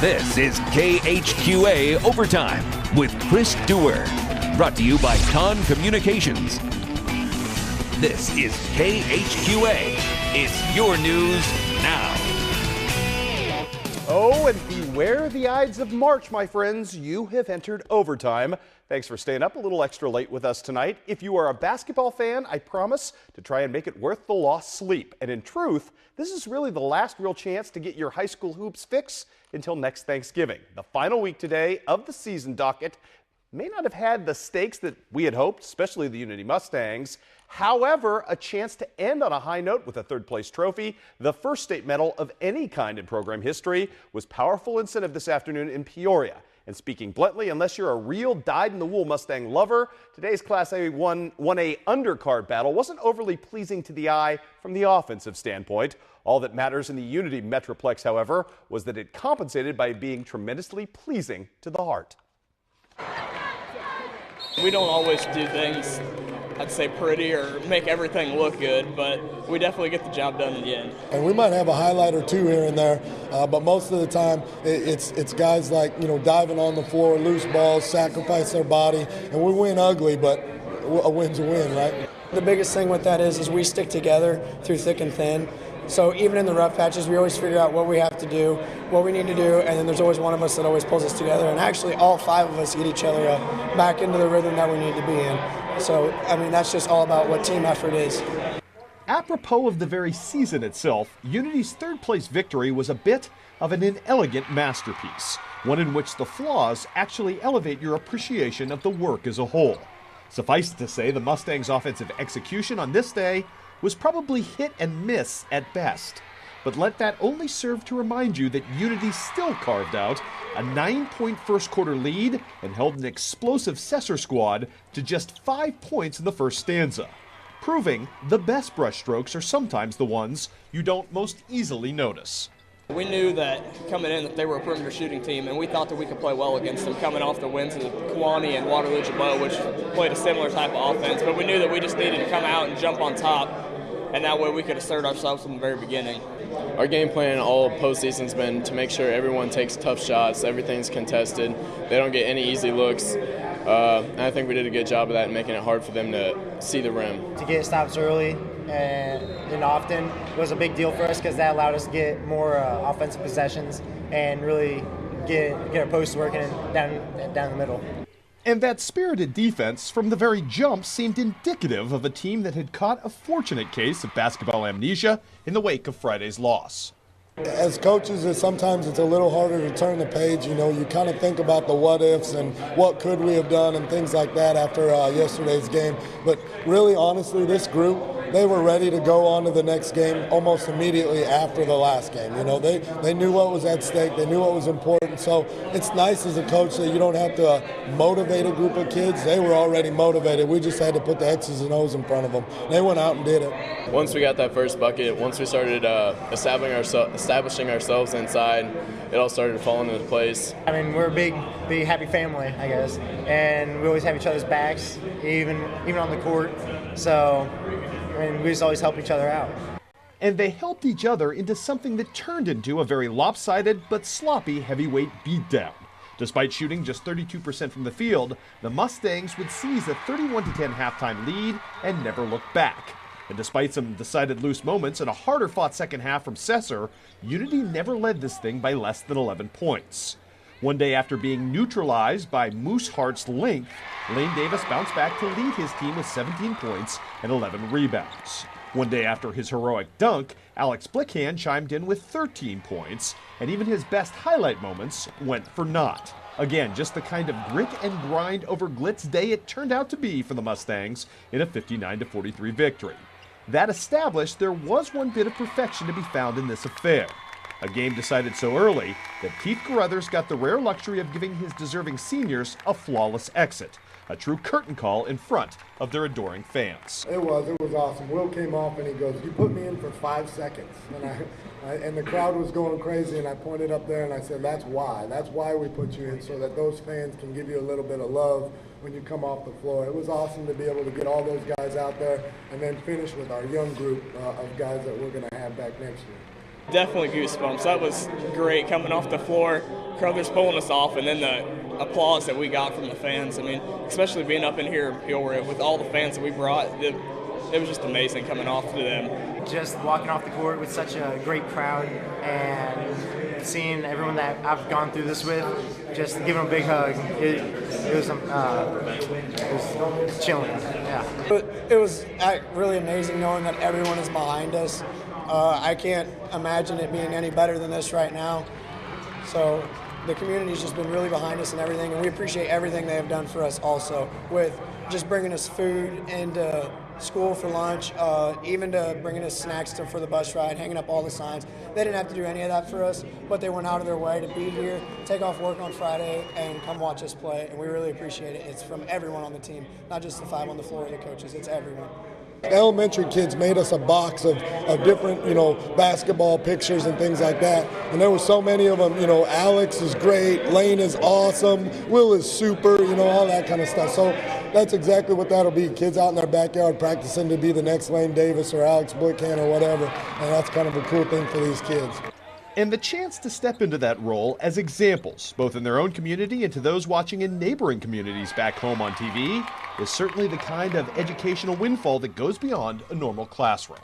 This is KHQA Overtime with Chris Dewar. Brought to you by Con Communications. This is KHQA. It's your news now. Oh, and beware the Ides of March, my friends. You have entered overtime. Thanks for staying up a little extra late with us tonight. If you are a basketball fan, I promise to try and make it worth the lost sleep. And in truth, this is really the last real chance to get your high school hoops fix until next Thanksgiving. The final week today of the season docket may not have had the stakes that we had hoped, especially the Unity Mustangs. However, a chance to end on a high note with a third-place trophy, the first state medal of any kind in program history, was powerful incentive this afternoon in Peoria. And speaking bluntly, unless you're a real dyed-in-the-wool Mustang lover, today's Class A 1A undercard battle wasn't overly pleasing to the eye from the offensive standpoint. All that matters in the Unity Metroplex, however, was that it compensated by being tremendously pleasing to the heart. We don't always do things, I'd say, pretty or make everything look good, but we definitely get the job done in the end. And we might have a highlight or two here and there, but most of the time it's guys like, diving on the floor, loose balls, sacrifice their body, and we win ugly, but a win's a win, right? The biggest thing with that is we stick together through thick and thin. So even in the rough patches, we always figure out what we have to do, what we need to do, and then there's always one of us that always pulls us together. And actually, all five of us get each other back into the rhythm that we need to be in. So, that's just all about what team effort is. Apropos of the very season itself, Unity's third-place victory was a bit of an inelegant masterpiece, one in which the flaws actually elevate your appreciation of the work as a whole. Suffice it to say, the Mustangs' offensive execution on this day was probably hit and miss at best. But let that only serve to remind you that Unity still carved out a 9-point first quarter lead and held an explosive Cesar squad to just 5 points in the first stanza, proving the best brushstrokes are sometimes the ones you don't most easily notice. We knew that coming in that they were a perimeter shooting team, and we thought that we could play well against them coming off the wins of Kewanee and Waterloo-Jabot, which played a similar type of offense. But we knew that we just needed to come out and jump on top, and that way we could assert ourselves from the very beginning. Our game plan all postseason has been to make sure everyone takes tough shots, everything's contested, they don't get any easy looks. And I think we did a good job of that, making it hard for them to see the rim. To get stops early and often was a big deal for us because that allowed us to get more offensive possessions and really get our posts working down the middle. And that spirited defense from the very jump seemed indicative of a team that had caught a fortunate case of basketball amnesia in the wake of Friday's loss. As coaches, sometimes it's a little harder to turn the page. You kind of think about the what ifs and what could we have done and things like that after yesterday's game. But really, honestly, this group, they were ready to go on to the next game almost immediately after the last game. They knew what was at stake. They knew what was important. So it's nice as a coach that you don't have to motivate a group of kids. They were already motivated. We just had to put the X's and O's in front of them. They went out and did it. Once we got that first bucket, once we started establishing ourselves inside, it all started falling into place. We're a big happy family, I guess, and we always have each other's backs, even on the court. So, we just always help each other out. And they helped each other into something that turned into a very lopsided but sloppy heavyweight beatdown. Despite shooting just 32% from the field, the Mustangs would seize a 31-10 halftime lead and never look back. And despite some decided loose moments and a harder-fought second half from Cesar, Unity never led this thing by less than 11 points. One day after being neutralized by Mooseheart's length, Lane Davis bounced back to lead his team with 17 points and 11 rebounds. One day after his heroic dunk, Alex Blickhand chimed in with 13 points, and even his best highlight moments went for naught. Again, just the kind of grit and grind over glitz day it turned out to be for the Mustangs in a 59-43 victory. That established there was one bit of perfection to be found in this affair. A game decided so early that Keith Carruthers got the rare luxury of giving his deserving seniors a flawless exit. A true curtain call in front of their adoring fans. It was awesome. Will came off and he goes, "You put me in for 5 seconds." And the crowd was going crazy, and I pointed up there and I said, that's why we put you in, so that those fans can give you a little bit of love when you come off the floor. It was awesome to be able to get all those guys out there and then finish with our young group of guys that we're going to have back next year. Definitely goosebumps. That was great coming off the floor, Crothers pulling us off, and then the applause that we got from the fans. I mean, especially being up in here in Peoria with all the fans that we brought, it was just amazing coming off to them. Just walking off the court with such a great crowd and seeing everyone that I've gone through this with, just giving them a big hug. It was chilling. Yeah. It was really amazing knowing that everyone is behind us. I can't imagine it being any better than this right now. So the community's just been really behind us and everything, and we appreciate everything they have done for us also, with just bringing us food into school for lunch, even to bringing us snacks for the bus ride, hanging up all the signs. They didn't have to do any of that for us, but they went out of their way to be here, take off work on Friday, and come watch us play, and we really appreciate it. It's from everyone on the team, not just the 5 on the floor or the coaches, it's everyone. Elementary kids made us a box of different, basketball pictures and things like that. And there were so many of them, Alex is great, Lane is awesome, Will is super, all that kind of stuff. So that's exactly what that'll be. Kids out in their backyard practicing to be the next Lane Davis or Alex Boykan or whatever. And that's kind of a cool thing for these kids. And the chance to step into that role as examples, both in their own community and to those watching in neighboring communities back home on TV, is certainly the kind of educational windfall that goes beyond a normal classroom.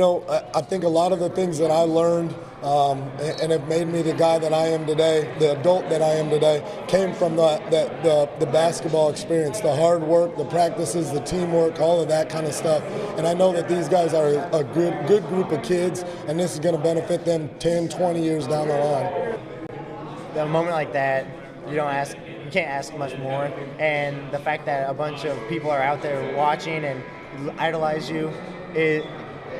I think a lot of the things that I learned and have made me the guy that I am today, the adult that I am today, came from the basketball experience, the hard work, the practices, the teamwork, all of that kind of stuff. And I know that these guys are a good group of kids, and this is going to benefit them 10, 20 years down the line. A moment like that, you can't ask much more. And the fact that a bunch of people are out there watching and idolize you,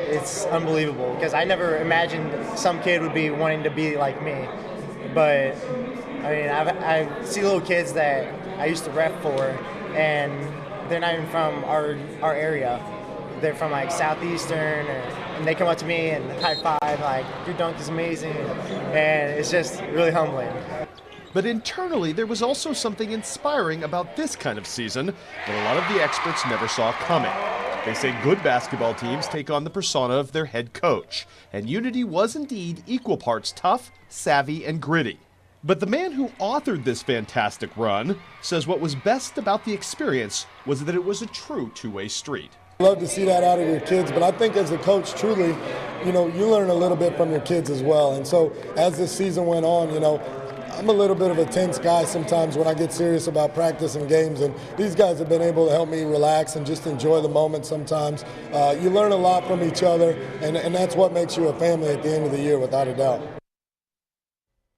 it's unbelievable, because I never imagined some kid would be wanting to be like me. But I mean, I see little kids that I used to rep for, and they're not even from our area. They're from like Southeastern, and they come up to me and high five, like, your dunk is amazing, and it's just really humbling. But internally, there was also something inspiring about this kind of season that a lot of the experts never saw coming. They say good basketball teams take on the persona of their head coach, and Unity was indeed equal parts tough, savvy, and gritty. But the man who authored this fantastic run says what was best about the experience was that it was a true two-way street. Love to see that out of your kids, but I think as a coach, truly, you learn a little bit from your kids as well. And so as this season went on, I'm a little bit of a tense guy sometimes when I get serious about practice and games, and these guys have been able to help me relax and just enjoy the moment sometimes. You learn a lot from each other, and that's what makes you a family at the end of the year, without a doubt.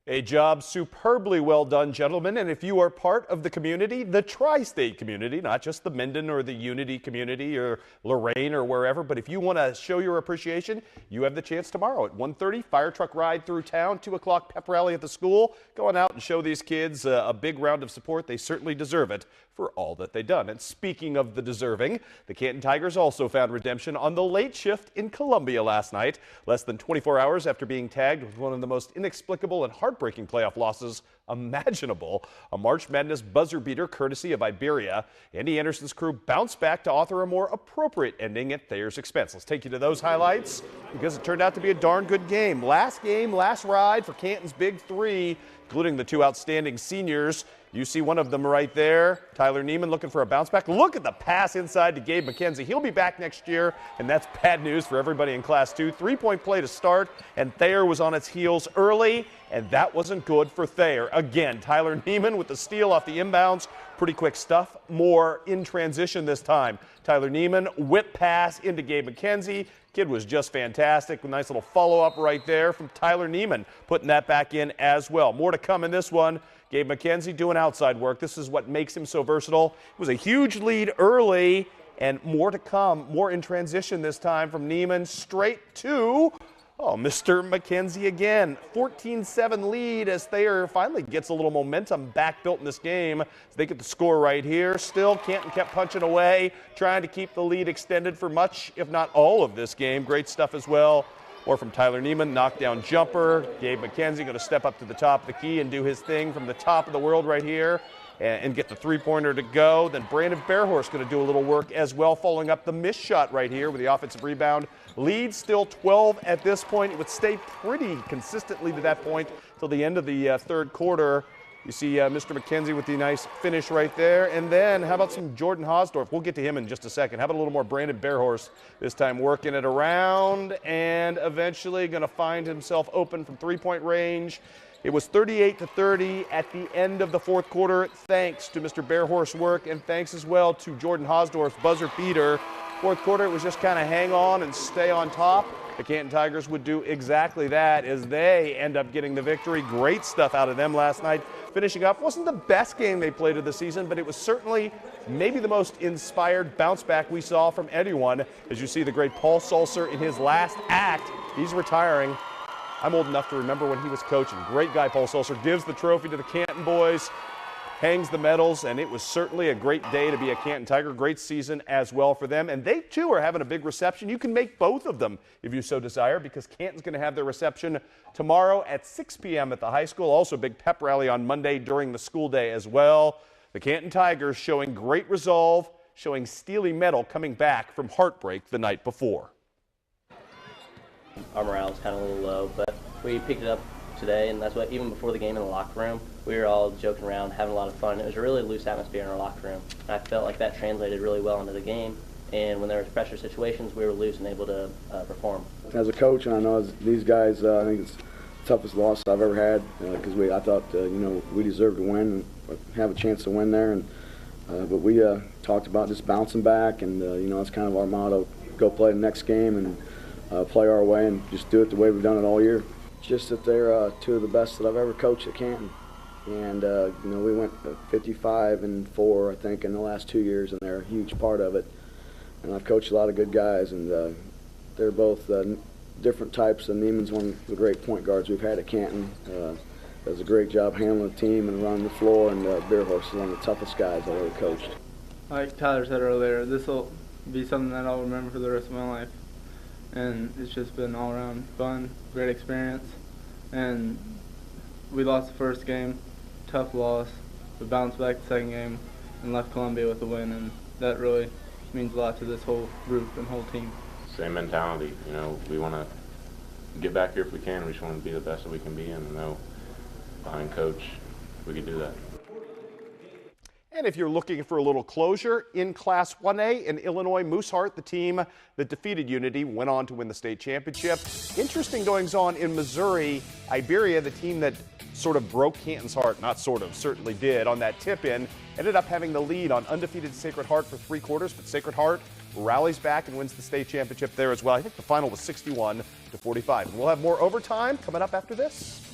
A job superbly well done, gentlemen, and if you are part of the community, the tri-state community, not just the Minden or the Unity community or Lorain or wherever, but if you want to show your appreciation, you have the chance tomorrow at 1:30, fire truck ride through town, 2 o'clock pep rally at the school. Go on out and show these kids a big round of support. They certainly deserve it for all that they've done. And speaking of the deserving, the Canton Tigers also found redemption on the late shift in Columbia last night, less than 24 hours after being tagged with one of the most inexplicable and heartbreaking playoff losses imaginable. A March Madness buzzer beater courtesy of Iberia. Andy Anderson's crew bounced back to author a more appropriate ending at Thayer's expense. Let's take you to those highlights because it turned out to be a darn good game. Last ride for Canton's Big Three, including the 2 outstanding seniors. You see one of them right there, Tyler Neiman looking for a bounce back. Look at the pass inside to Gabe McKenzie. He'll be back next year, and that's bad news for everybody in Class 2. 3-point play to start, and Thayer was on its heels early, and that wasn't good for Thayer. Again, Tyler Neiman with the steal off the inbounds. Pretty quick stuff. More in transition this time. Tyler Neiman, whip pass into Gabe McKenzie. Kid was just fantastic. A nice little follow-up right there from Tyler Neiman, putting that back in as well. More to come in this one. Gabe McKenzie doing outside work. This is what makes him so versatile. It was a huge lead early, and more to come. More in transition this time from Neiman straight to Mr. McKenzie again. 14-7 lead as Thayer finally gets a little momentum back built in this game. As they get the score right here. Still, Canton kept punching away, trying to keep the lead extended for much, if not all of this game. Great stuff as well. More from Tyler Neiman, knockdown jumper. Gabe McKenzie going to step up to the top of the key and do his thing from the top of the world right here and get the three-pointer to go. Then Brandon Bearhorse going to do a little work as well, following up the missed shot right here with the offensive rebound Lead still 12 at this point. It would stay pretty consistently to that point till the end of the third quarter. You see Mr. McKenzie with the nice finish right there. And then how about some Jordan Hosdorf? We'll get to him in just a second. How about a little more Brandon Bearhorse this time, working it around and eventually going to find himself open from three-point range. It was 38-30 at the end of the fourth quarter, thanks to Mr. Bearhorse's work and thanks as well to Jordan Hosdorf's buzzer beater. Fourth quarter, it was just kind of hang on and stay on top. The Canton Tigers would do exactly that as they end up getting the victory. Great stuff out of them last night. Finishing up, wasn't the best game they played of the season, but it was certainly maybe the most inspired bounce back we saw from anyone. As you see the great Paul Sulcer in his last act, he's retiring. I'm old enough to remember when he was coaching. Great guy, Paul Sulcer, gives the trophy to the Canton boys, hangs the medals, and it was certainly a great day to be a Canton Tiger. Great season as well for them. And they, too, are having a big reception. You can make both of them if you so desire, because Canton's going to have their reception tomorrow at 6 p.m. at the high school. Also, big pep rally on Monday during the school day as well. The Canton Tigers showing great resolve, showing steely mettle coming back from heartbreak the night before. Our morale was kind of a little low, but we picked it up today, and that's what, even before the game in the locker room, we were all joking around, having a lot of fun. It was a really loose atmosphere in our locker room, and I felt like that translated really well into the game, and when there was pressure situations, we were loose and able to perform. As a coach, and I know as these guys, I think it's the toughest loss I've ever had, because I thought, we deserved to win and have a chance to win there, and but we talked about just bouncing back, and that's kind of our motto: go play the next game and play our way and just do it the way we've done it all year. Just that they're two of the best that I've ever coached at Canton. And, we went 55-4, I think, in the last 2 years, and they're a huge part of it. And I've coached a lot of good guys, and they're both different types. And Neiman's one of the great point guards we've had at Canton. Does a great job handling the team and running the floor, and Bearhorse is one of the toughest guys I've ever coached. Like Tyler said earlier, this will be something that I'll remember for the rest of my life. And it's just been all around fun, great experience. And we lost the first game, tough loss. We bounced back the second game and left Columbia with a win, and that really means a lot to this whole group and whole team. Same mentality, we want to get back here if we can. We just want to be the best that we can be, and behind Coach, we can do that. And if you're looking for a little closure, in Class 1A in Illinois, Mooseheart, the team that defeated Unity, went on to win the state championship. Interesting goings-on in Missouri. Iberia, the team that sort of broke Canton's heart, not sort of, certainly did, on that tip-in, ended up having the lead on undefeated Sacred Heart for 3 quarters, but Sacred Heart rallies back and wins the state championship there as well. I think the final was 61-45. And we'll have more overtime coming up after this.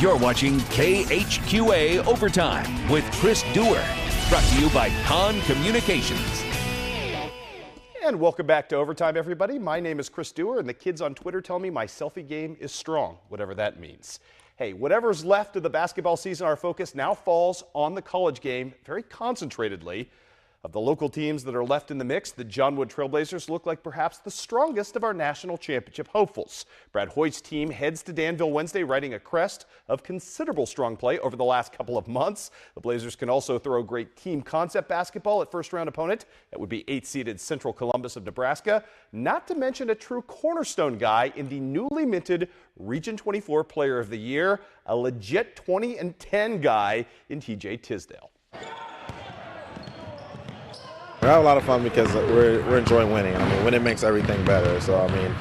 You're watching KHQA Overtime with Chris Dewar. Brought to you by Con Communications. And welcome back to Overtime, everybody. My name is Chris Dewar, and the kids on Twitter tell me my selfie game is strong, whatever that means. Hey, whatever's left of the basketball season, our focus now falls on the college game very concentratedly. Of the local teams that are left in the mix, the Johnwood Trailblazers look like perhaps the strongest of our national championship hopefuls. Brad Hoyt's team heads to Danville Wednesday riding a crest of considerable strong play over the last couple of months. The Blazers can also throw great team concept basketball at first-round opponent. That would be 8-seeded Central Columbus of Nebraska, not to mention a true cornerstone guy in the newly minted Region 24 Player of the Year, a legit 20-10 guy in TJ Tisdale. We're having a lot of fun because we're enjoying winning. I mean, winning makes everything better. So, I mean,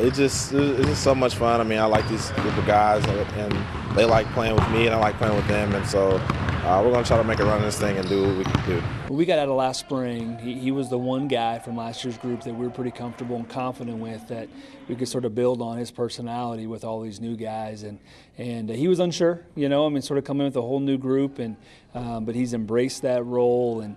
it's just so much fun. I mean, I like these group of guys, and they like playing with me, and I like playing with them. And so we're going to try to make a run of this thing and do what we can do. When we got out of last spring, he was the one guy from last year's group that we were pretty comfortable and confident with, that we could sort of build on his personality with all these new guys. And he was unsure, you know, I mean, sort of coming with a whole new group, and but he's embraced that role, and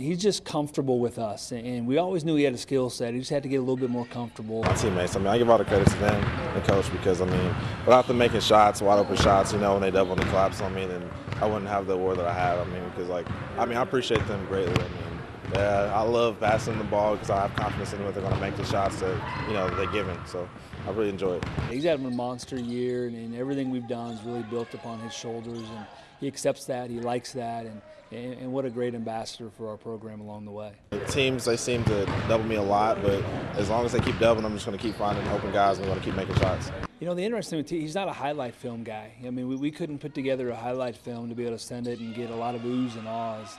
he's just comfortable with us. And we always knew he had a skill set. He just had to get a little bit more comfortable. My teammates, I mean, I give all the credit to them, the coach, because, I mean, without them making shots, wide open shots, you know, when they double and collapse on me, then I wouldn't have the award that I have. I mean, because, like, I appreciate them greatly. I mean, yeah, I love passing the ball because I have confidence in them that they're going to make the shots that, you know, they're given. So I really enjoy it. He's having a monster year, and everything we've done is really built upon his shoulders, and he accepts that, he likes that, and what a great ambassador for our program along the way. The teams, they seem to double me a lot, but as long as they keep doubling, I'm just going to keep finding open guys and we're going to keep making shots. You know, the interesting thing, he's not a highlight film guy. I mean, we couldn't put together a highlight film to be able to send it and get a lot of oohs and ahs.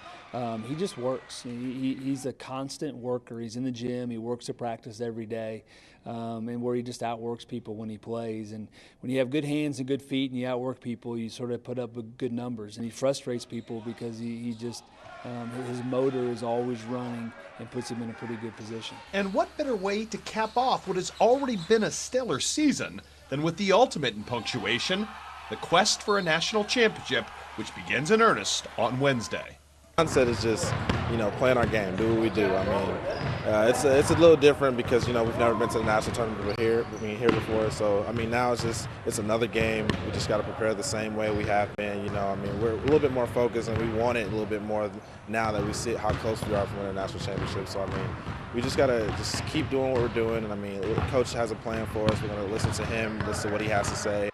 He just works. He's a constant worker. He's in the gym. He works at practice every day, and where he just outworks people when he plays. And when you have good hands and good feet and you outwork people, you sort of put up good numbers. And he frustrates people because he just his motor is always running and puts him in a pretty good position. And what better way to cap off what has already been a stellar season than with the ultimate in punctuation, the quest for a national championship, which begins in earnest on Wednesday. Mindset is just, you know, playing our game, do what we do. I mean, it's a little different because, you know, we've never been to the national tournament here before. So, I mean, now it's another game. We just got to prepare the same way we have been. You know, I mean, we're a little bit more focused and we want it a little bit more now that we see how close we are from winning a national championship. So, I mean, we just got to just keep doing what we're doing. And, I mean, the coach has a plan for us. We're going to listen to him, listen to what he has to say.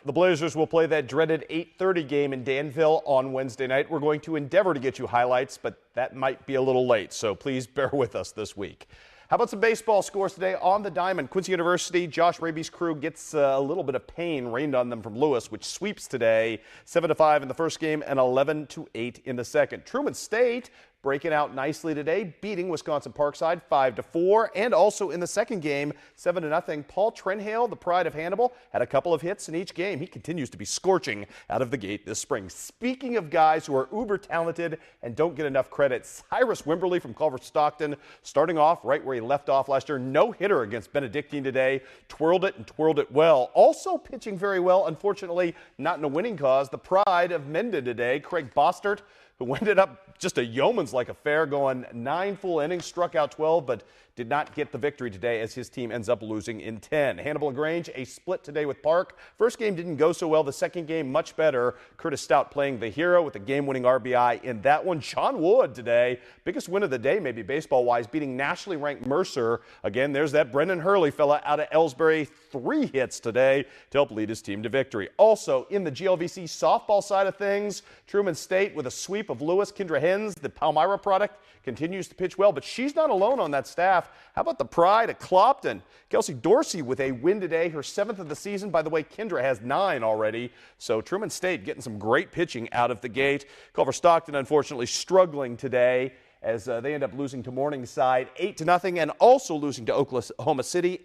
The Blazers will play that dreaded 8:30 game in Danville on Wednesday night. We're going to endeavor to get you highlights, but that might be a little late, so please bear with us this week. How about some baseball scores today on the diamond? Quincy University, Josh Raby's crew gets a little bit of pain rained on them from Lewis, which sweeps today 7-5 in the first game and 11-8 in the second. Truman State breaking out nicely today, beating Wisconsin Parkside 5-4, and also in the second game, 7-0. Paul Trenhale, the pride of Hannibal, had a couple of hits in each game. He continues to be scorching out of the gate this spring. Speaking of guys who are uber talented and don't get enough credit, Cyrus Wimberly from Culver Stockton, starting off right where he left off last year, no hitter against Benedictine today, twirled it and twirled it well. Also pitching very well, unfortunately not in a winning cause, the pride of Menden today, Craig Bostert, who ended up just a yeoman's-like affair, going 9 full innings, struck out 12, but did not get the victory today as his team ends up losing in 10. Hannibal and Grange, a split today with Park. First game didn't go so well. The second game, much better. Curtis Stout playing the hero with the game-winning RBI in that one. John Wood today, biggest win of the day, maybe baseball-wise, beating nationally ranked Mercer. Again, there's that Brendan Hurley fella out of Ellsbury. 3 hits today to help lead his team to victory. Also, in the GLVC softball side of things, Truman State with a sweep of Lewis. Kendra Hens, the Palmyra product, continues to pitch well, but she's not alone on that staff. How about the pride of Clopton? Kelsey Dorsey with a win today, her 7th of the season. By the way, Kendra has 9 already. So Truman State getting some great pitching out of the gate. Culver Stockton, unfortunately, struggling today as they end up losing to Morningside 8-0 and also losing to Oklahoma City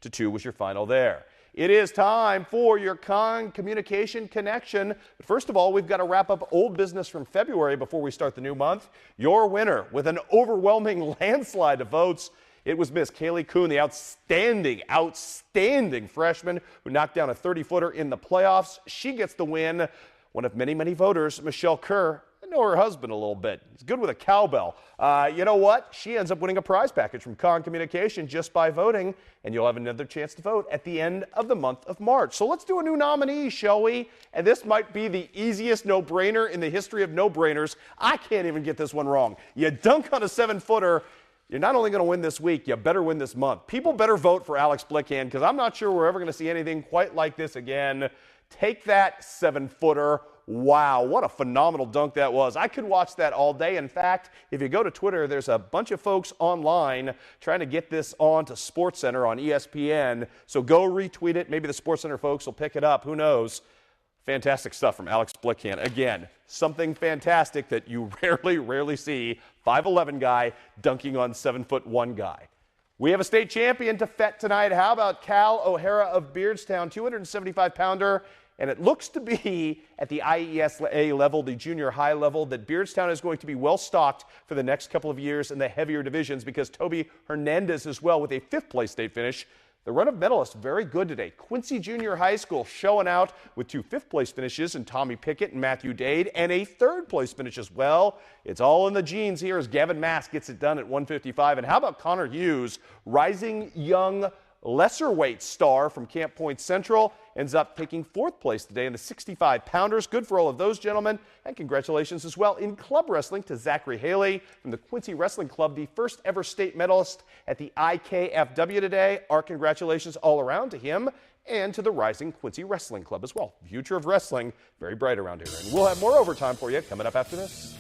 8-2 was your final there. It is time for your Con Communication Connection. But first of all, we've got to wrap up old business from February before we start the new month. Your winner with an overwhelming landslide of votes It was Miss Kaylee Kuhn, the outstanding freshman who knocked down a 30-footer in the playoffs. She gets the win. One of many, many voters, Michelle Kerr. I know her husband a little bit. He's good with a cowbell. You know what? She ends up winning a prize package from Con Communication just by voting, and you'll have another chance to vote at the end of the month of March. So let's do a new nominee, shall we? And this might be the easiest no-brainer in the history of no-brainers. I can't even get this one wrong. You dunk on a 7-footer. You're not only going to win this week, you better win this month. People better vote for Alex Blickhand because I'm not sure we're ever going to see anything quite like this again. Take that 7-footer. Wow, what a phenomenal dunk that was. I could watch that all day. In fact, if you go to Twitter, there's a bunch of folks online trying to get this on to SportsCenter on ESPN. So go retweet it. Maybe the SportsCenter folks will pick it up. Who knows? Fantastic stuff from Alex Blickhand. Again, something fantastic that you rarely see. 5'11" guy dunking on 7'1" guy. We have a state champion to fet tonight. How about Cal O'Hara of Beardstown, 275-pounder? And it looks to be at the IESA level, the junior high level, that Beardstown is going to be well stocked for the next couple of years in the heavier divisions because Toby Hernandez as well with a 5th-place state finish. The run of medalists very good today. Quincy Junior High School showing out with 2 5th-place finishes in Tommy Pickett and Matthew Dade and a 3rd-place finish as well. It's all in the genes here as Gavin Mask gets it done at 155. And how about Connor Hughes, rising young lesser weight star from Camp Point Central, ends up taking 4th place today in the 65-pounders. Good for all of those gentlemen. And congratulations as well in club wrestling to Zachary Haley from the Quincy Wrestling Club, the first ever state medalist at the IKFW today. Our congratulations all around to him and to the rising Quincy Wrestling Club as well. Future of wrestling, very bright around here. And we'll have more overtime for you coming up after this.